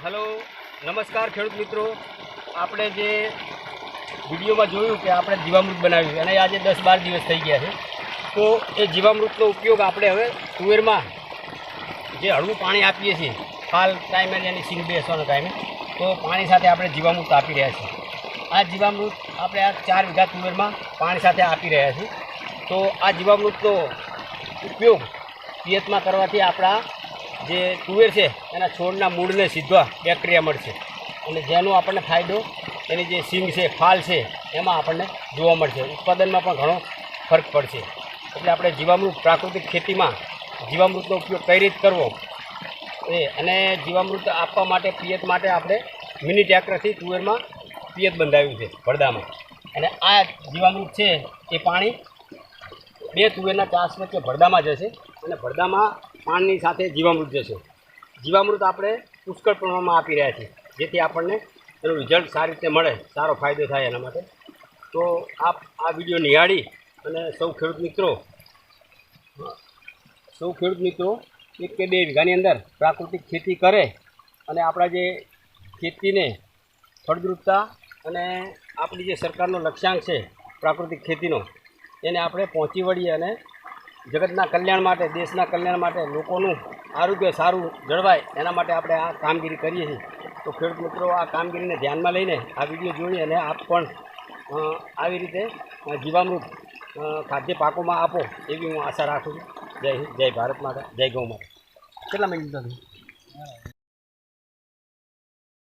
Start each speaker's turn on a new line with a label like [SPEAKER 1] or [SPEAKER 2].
[SPEAKER 1] Hello नमस्कार खेडूत मित्रों। આપણે જે વિડીયોમાં જોયું કે આપણે જીવામૃત બનાવ્યું અને આજે 10-12 દિવસ થઈ ગયા છે, તો એ જીવામૃતનો ઉપયોગ આપણે હવે તુવેરમાં જે હળવું પાણી આપીએ છીએ હાલ ટાઈમે એની સિંગ બેસવાનો ટાઈમે, તો પાણી સાથે આપણે જીવામૃત આપી રહ્યા છીએ। આ જીવામૃત આપણે આ 4 વીઘા તુવેરમાં પાણી સાથે આપી રહ્યા છીએ। તો આ જીવામૃતનો ઉપયોગ પિયતમાં કરવાથી આપણા જે તુવેર છે એના છોડના મૂળને સીધા બેક્ટેરિયા મળશે અને જેનો આપણને ફાયદો એની જે સિંગ છે, ફાલ છે, એમાં આપણને જોવા મળશે। ઉત્પાદનમાં પણ ઘણો ફરક પડશે। એટલે આપણે જીવામૃત પ્રાકૃતિક ખેતીમાં જીવામૃતનો ઉપયોગ કઈ રીતે કરવો અને જીવામૃત આપવા માટે પિયત માટે આપણે મિની ટ્રેક્ટરથી તુવેરમાં પિયત બંધાવ્યું છે ભડદામાં, અને આ જીવામૃત છે એ પાણી 2 તુવેરના ચાસ વચ્ચે ભડદામાં જશે અને ભડદામાં પાણીની સાથે જીવામૃત જશે। જીવામૃત આપણે પુષ્કળ પ્રમાણમાં આપી રહ્યા છીએ જેથી આપણને એનું રિઝલ્ટ સારી રીતે મળે, સારો ફાયદો થાય એના માટે। તો આપ આ વિડીયો નિહાળી અને સૌ ખેડૂત મિત્રો 1 કે 2 વીઘાની અંદર પ્રાકૃતિક ખેતી કરે અને આપણા જે ખેતીને ફળદ્રુપતા અને આપણી જે સરકારનો લક્ષ્યાંક છે પ્રાકૃતિક ખેતીનો, એને આપણે પહોંચી વળીએ અને જગતના કલ્યાણ માટે, દેશના કલ્યાણ માટે, લોકોનું આરોગ્ય સારું જળવાય એના માટે આપણે આ કામગીરી કરીએ છીએ। તો ખેડૂત મિત્રો આ કામગીરીને ધ્યાનમાં લઈને આ વિડીયો જોઈ અને આપ પણ આવી રીતે જીવામૃત ખાદ્ય પાકોમાં આપો એવી હું આશા રાખું છું। જય હિન્દ, જય ભારત માતા, જય ગૌ માતા। કેટલા મિનિટ